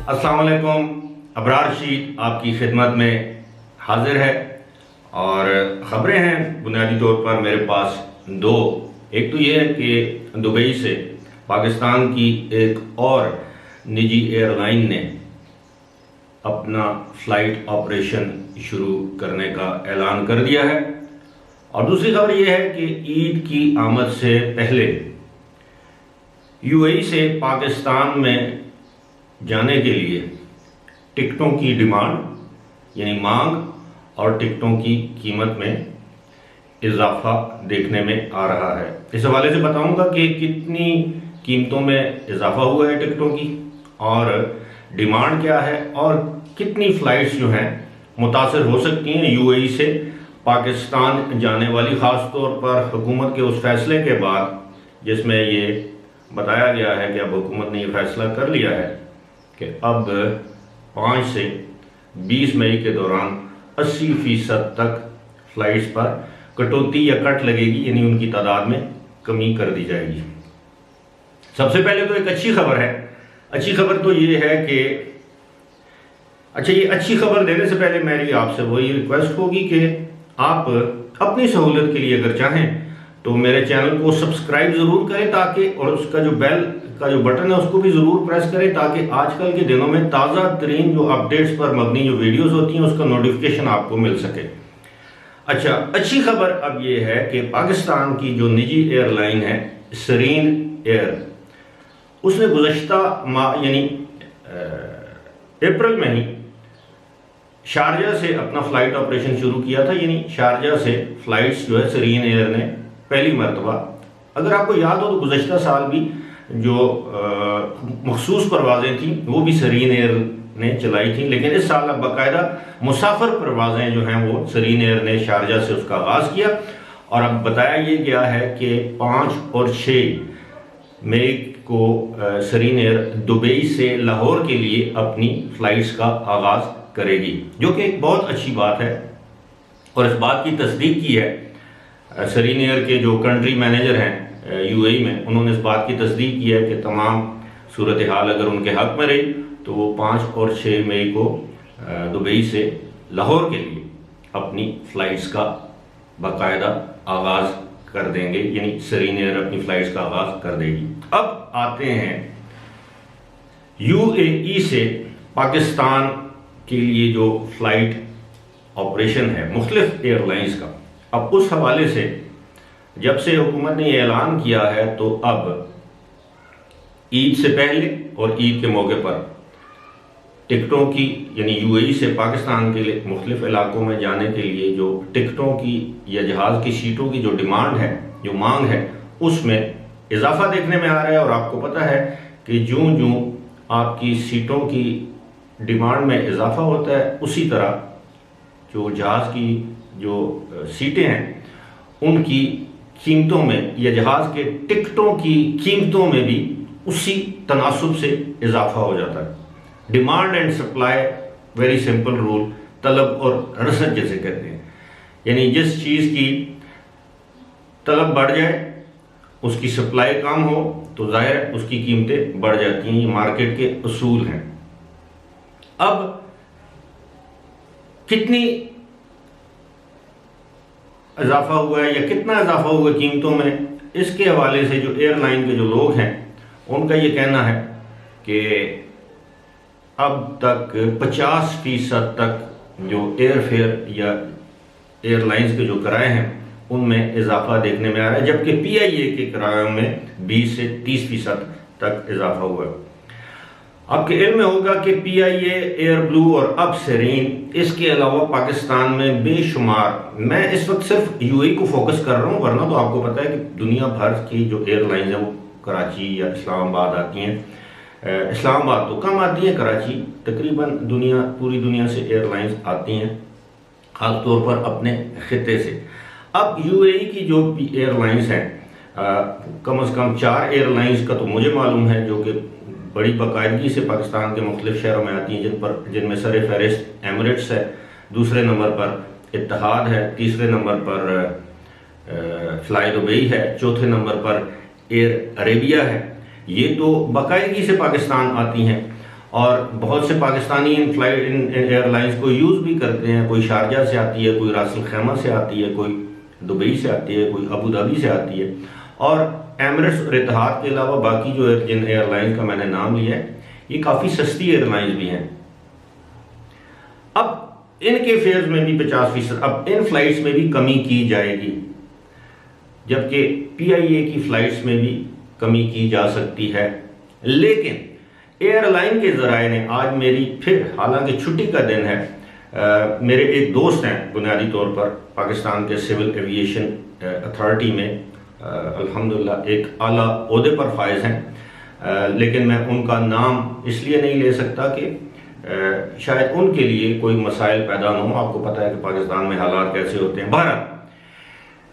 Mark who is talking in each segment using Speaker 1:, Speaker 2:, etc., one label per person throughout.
Speaker 1: अस्सलाम वालेकुम। अबरार शीट आपकी खिदमत में हाजिर है और ख़बरें हैं बुनियादी तौर पर मेरे पास दो। एक तो ये है कि दुबई से पाकिस्तान की एक और निजी एयरलाइन ने अपना फ़्लाइट ऑपरेशन शुरू करने का ऐलान कर दिया है। और दूसरी खबर यह है कि ईद की आमद से पहले यूएई से पाकिस्तान में जाने के लिए टिकटों की डिमांड यानी मांग और टिकटों की कीमत में इजाफा देखने में आ रहा है। इस हवाले से बताऊंगा कि कितनी कीमतों में इजाफा हुआ है टिकटों की और डिमांड क्या है और कितनी फ़्लाइट्स जो हैं मुतासर हो सकती हैं यूएई से पाकिस्तान जाने वाली, ख़ास तौर पर हुकूमत के उस फैसले के बाद जिसमें ये बताया गया है कि अब हुकूमत ने ये फैसला कर लिया है कि अब 5 से 20 मई के दौरान 80% तक फ़्लाइट्स पर कटौती या कट लगेगी, यानी उनकी तादाद में कमी कर दी जाएगी। सबसे पहले तो एक अच्छी खबर है। अच्छी खबर तो ये है कि ये अच्छी खबर देने से पहले मेरी आपसे वही रिक्वेस्ट होगी कि आप अपनी सहूलियत के लिए अगर चाहें तो मेरे चैनल को सब्सक्राइब ज़रूर करें ताकि, और उसका जो बेल का जो बटन है उसको भी ज़रूर प्रेस करें ताकि आजकल के दिनों में ताज़ा तरीन जो अपडेट्स पर मबनी जो वीडियोस होती हैं उसका नोटिफिकेशन आपको मिल सके। अच्छी खबर अब ये है कि पाकिस्तान की जो निजी एयरलाइन है सरीन एयर, उसने गुज़श्ता माह यानी अप्रैल में ही शारजा से अपना फ़्लाइट ऑपरेशन शुरू किया था। यानी शारजा से फ़्लाइट्स जो है सरीन एयर ने पहली मरतबा, अगर आपको याद हो तो गुज़श्ता साल भी जो मखसूस परवाज़ें थी वो भी सरीन एयर ने चलाई थी, लेकिन इस साल अब बाकायदा मुसाफिर परवाज़ें जो हैं वो सरीन एयर ने शारजा से उसका आगाज़ किया। और अब बताया ये गया है कि 5 और 6 मई को सरीन एयर दुबई से लाहौर के लिए अपनी फ़्लाइट्स का आगाज़ करेगी, जो कि एक बहुत अच्छी बात है। और इस बात की तस्दीक की है सरीन एयर के जो कंट्री मैनेजर हैं यूएई में, उन्होंने इस बात की तस्दीक की है कि तमाम सूरत हाल अगर उनके हक़ में रही तो वो 5 और 6 मई को दुबई से लाहौर के लिए अपनी फ़्लाइट्स का बाकायदा आगाज़ कर देंगे, यानी सरीन एयर अपनी फ़्लाइट्स का आगाज़ कर देगी। अब आते हैं यूएई से पाकिस्तान के लिए जो फ़्लाइट ऑपरेशन है मुख्तलिफ एयरलाइंस का। अब उस हवाले से जब से हुकूमत ने ये ऐलान किया है तो अब ईद से पहले और ईद के मौके पर टिकटों की, यानी यूएई से पाकिस्तान के लिए मुख्तलिफ इलाकों में जाने के लिए जो टिकटों की या जहाज़ की सीटों की जो डिमांड है, जो मांग है, उसमें इजाफा देखने में आ रहा है। और आपको पता है कि जूं जूं आपकी सीटों की डिमांड में इजाफा होता है उसी तरह जो जहाज़ की जो सीटें हैं उनकी कीमतों में या जहाज़ के टिकटों की कीमतों में भी उसी तनासुब से इजाफा हो जाता है। Demand and supply, very simple rule, तलब और रसद जैसे कहते हैं, यानी जिस चीज़ की तलब बढ़ जाए उसकी सप्लाई कम हो तो जाहिर है उसकी कीमतें बढ़ जाती हैं। ये मार्केट के उसूल हैं। अब कितनी इजाफा हुआ है या कितना इजाफा हुआ कीमतों में, इसके हवाले से जो एयरलाइन के जो लोग हैं उनका ये कहना है कि अब तक 50% तक जो एयरफेयर या एयरलाइंस के जो किराए हैं उनमें इजाफा देखने में आ रहा है, जबकि पीआईए के किरायों में 20 से 30% तक इजाफा हुआ है। आपके इल्म में होगा कि पीआईए, एयर ब्लू और अब सरीन, इसके अलावा पाकिस्तान में बेशुमार, मैं इस वक्त सिर्फ यूएई को फोकस कर रहा हूँ, वरना तो आपको पता है कि दुनिया भर की जो एयरलाइंस हैं वो कराची या इस्लामाबाद आती हैं। इस्लामाबाद तो कम आती है, कराची तकरीबन पूरी दुनिया से एयरलाइंस आती हैं, ख़ास तौर पर अपने खिते से। अब यूएई की जो एयरलाइंस हैं, कम से कम 4 एयरलाइंस का तो मुझे मालूम है जो कि बड़ी बाकायदगी से पाकिस्तान के मुख्तलिफ शहरों में आती हैं, जिनमें सर फहरिस्त एमिरेट्स है, दूसरे नंबर पर इत्तेहाद है, तीसरे नंबर पर फ्लाई दुबई है, चौथे नंबर पर एयर अरेबिया है। ये तो बाकायदगी से पाकिस्तान आती हैं। और बहुत से पाकिस्तानी इन एयरलाइंस को यूज़ भी करते हैं। कोई शारजा से आती है, कोई रास अल खैमा से आती है, कोई दुबई से आती है, कोई अबू धाबी से आती है। और एमिरेट्स और इतिहाद के अलावा बाकी जो जिन एयरलाइंस का मैंने नाम लिया है, ये काफ़ी सस्ती एयरलाइंस भी हैं। अब इनके फेयर्स में भी 50%, अब इन फ्लाइट्स में भी कमी की जाएगी, जबकि PIA की फ्लाइट्स में भी कमी की जा सकती है। लेकिन एयरलाइन के ज़राए ने आज मेरी फिर, हालांकि छुट्टी का दिन है, मेरे एक दोस्त हैं बुनियादी तौर पर पाकिस्तान के सिविल एविएशन अथॉरिटी में, अल्हम्दुलिल्लाह एक आला ओहदे पर फायज हैं, लेकिन मैं उनका नाम इसलिए नहीं ले सकता कि शायद उनके लिए कोई मसाइल पैदा ना हो। आपको पता है कि पाकिस्तान में हालात कैसे होते हैं। बहरहाल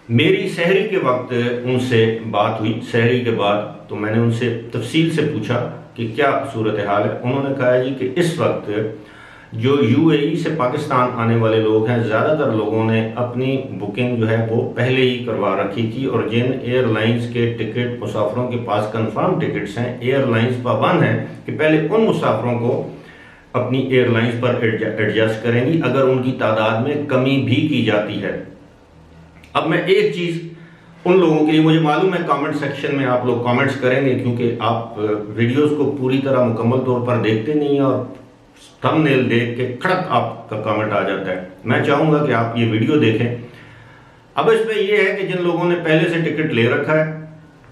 Speaker 1: मेरी सहरी के वक्त उनसे बात हुई, सहरी के बाद तो मैंने उनसे तफसील से पूछा कि क्या सूरत हाल है। उन्होंने कहा जी कि इस वक्त जो UAE से पाकिस्तान आने वाले लोग हैं, ज़्यादातर लोगों ने अपनी बुकिंग जो है वो पहले ही करवा रखी थी, और जिन एयरलाइंस के टिकट मुसाफिरों के पास कंफर्म टिकट्स हैं, एयरलाइंस पाबंद हैं कि पहले उन मुसाफिरों को अपनी एयरलाइंस पर एडजस्ट करेंगी अगर उनकी तादाद में कमी भी की जाती है। अब मैं एक चीज़ उन लोगों के लिए, मुझे मालूम है कमेंट सेक्शन में आप लोग कमेंट्स करेंगे, क्योंकि आप वीडियोस को पूरी तरह मुकम्मल तौर पर देखते नहीं हैं और थंबनेल देख के खड़क आपका कमेंट आ जाता है। मैं चाहूँगा कि आप ये वीडियो देखें। अब इसमें यह है कि जिन लोगों ने पहले से टिकट ले रखा है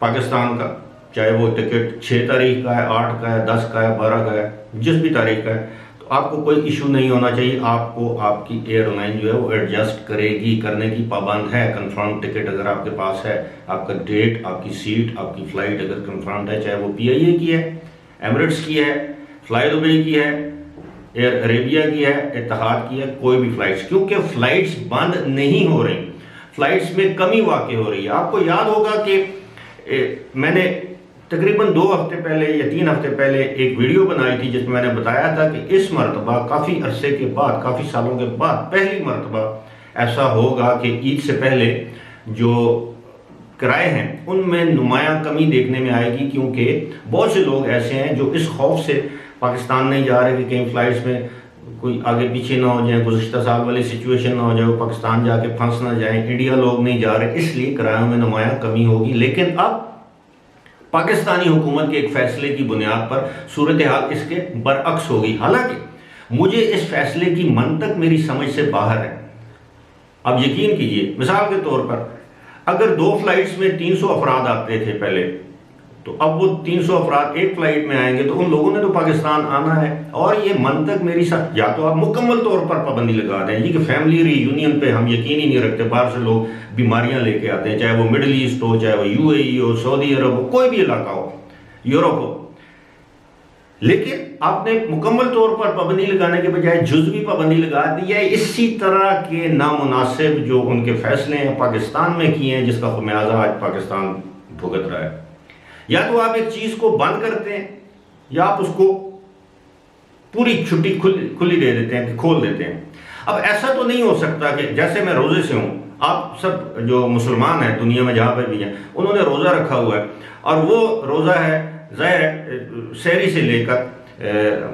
Speaker 1: पाकिस्तान का, चाहे वो टिकट 6 तारीख का है, 8 का है, 10 का है, 12 का है, जिस भी तारीख का है, तो आपको कोई इशू नहीं होना चाहिए। आपको आपकी एयरलाइन जो है वो एडजस्ट करेगी, करने की पाबंद है। कंफर्म टिकट अगर आपके पास है, आपका डेट, आपकी सीट, आपकी फ़्लाइट अगर कंफर्म है, चाहे वो PIA की है, एमिरेट्स की है, फ्लाई दुबई की है, एयर अरेबिया की है, इतिहाद की है, कोई भी फ्लाइट्स, क्योंकि फ्लाइट्स बंद नहीं हो रही, फ्लाइट्स में कमी वाक़ई हो रही है। आपको याद होगा कि मैंने तकरीबन 2 हफ्ते पहले या 3 हफ्ते पहले एक वीडियो बनाई थी जिसमें मैंने बताया था कि इस मरतबा काफ़ी अरसे के बाद, काफ़ी सालों के बाद पहली मरतबा ऐसा होगा कि ईद से पहले जो किराए हैं उनमें नुमायां कमी देखने में आएगी, क्योंकि बहुत से लोग ऐसे हैं जो इस खौफ से पाकिस्तान नहीं जा रहे कि कहीं फ़्लाइट्स में कोई आगे पीछे ना हो जाए, गुज़श्ता साल वाली सिचुएशन ना हो जाए, वो पाकिस्तान जाके फंस ना जाए, इंडिया लोग नहीं जा रहे, इसलिए किरायों में नुमायां कमी होगी। लेकिन अब पाकिस्तानी हुकूमत के एक फैसले की बुनियाद पर सूरत हाल इसके बरअक्स होगी। हालांकि मुझे इस फैसले की मंतक मेरी समझ से बाहर है। अब यकीन कीजिए, मिसाल के तौर पर अगर 2 फ्लाइट्स में 300 अफराद आते थे पहले, तो अब वो 300 अफराद एक फ्लाइट में आएंगे, तो उन लोगों ने तो पाकिस्तान आना है। और ये मंतक मेरी साथ, या तो आप मुकम्मल तौर पर पाबंदी लगा दें जी कि फैमिली रीयूनियन पे हम यकीन ही नहीं रखते, बाहर से लोग बीमारियां लेके आते हैं, चाहे वो मिडल ईस्ट हो, चाहे वो UAE हो, सऊदी अरब हो, कोई भी इलाका हो, यूरोप हो। लेकिन आपने मुकम्मल तौर पर पाबंदी लगाने के बजाय जुज़वी पाबंदी लगा दी है। इसी तरह के नामुनासिब जो उनके फैसले हैं पाकिस्तान में किए हैं, जिसका खुमियाजा आज पाकिस्तान भुगत रहा है। या तो आप एक चीज़ को बंद करते हैं, या आप उसको पूरी छुट्टी खुली दे देते हैं, खोल देते हैं। अब ऐसा तो नहीं हो सकता कि जैसे मैं रोज़े से हूँ, आप सब जो मुसलमान हैं दुनिया में जहाँ पर भी हैं, उन्होंने रोज़ा रखा हुआ है, और वो रोज़ा है ज़ाहिर सहरी से लेकर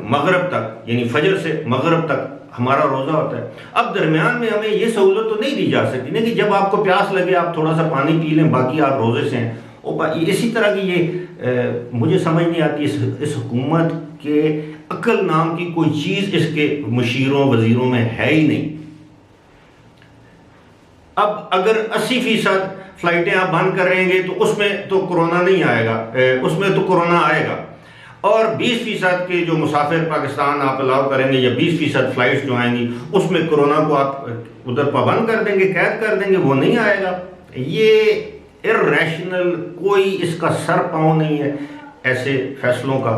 Speaker 1: मगरब तक, यानी फजर से मगरब तक हमारा रोज़ा होता है। अब दरमियान में हमें ये सहूलत तो नहीं दी जा सकती ना कि जब आपको प्यास लगे आप थोड़ा सा पानी पी लें, बाकी आप रोज़े से हैं। इसी तरह की ये मुझे समझ नहीं आती, इस हुकूमत के अक्ल नाम की कोई चीज़ इसके मुशीरों वजीरों में है ही नहीं। अब अगर 80% फ्लाइटें आप बंद करेंगे तो उसमें तो कोरोना नहीं आएगा, उसमें तो कोरोना आएगा। और 20% के जो मुसाफिर पाकिस्तान आप अलाउ करेंगे, या 20% फ्लाइट्स जो आएंगी उसमें कोरोना को आप उधर पाबंद कर देंगे, कैद कर देंगे, वो नहीं आएगा। ये इर्रेशनल, कोई इसका सर पाँव नहीं है ऐसे फैसलों का।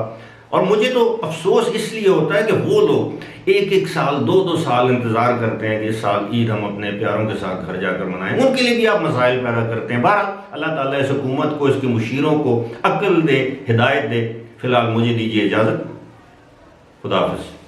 Speaker 1: और मुझे तो अफसोस इसलिए होता है कि वो लोग 1-1 साल 2-2 साल इंतज़ार करते हैं कि इस साल ईद हम अपने प्यारों के साथ घर जाकर मनाएं। उनके लिए भी आप मसाइल पैदा करते हैं। बहरहाल अल्लाह ताला इस हुकूमत को, इसके मुशीरों को अक्ल दे, हिदायत दे। फिलहाल मुझे दीजिए इजाज़त। खुदा हाफ़िज़।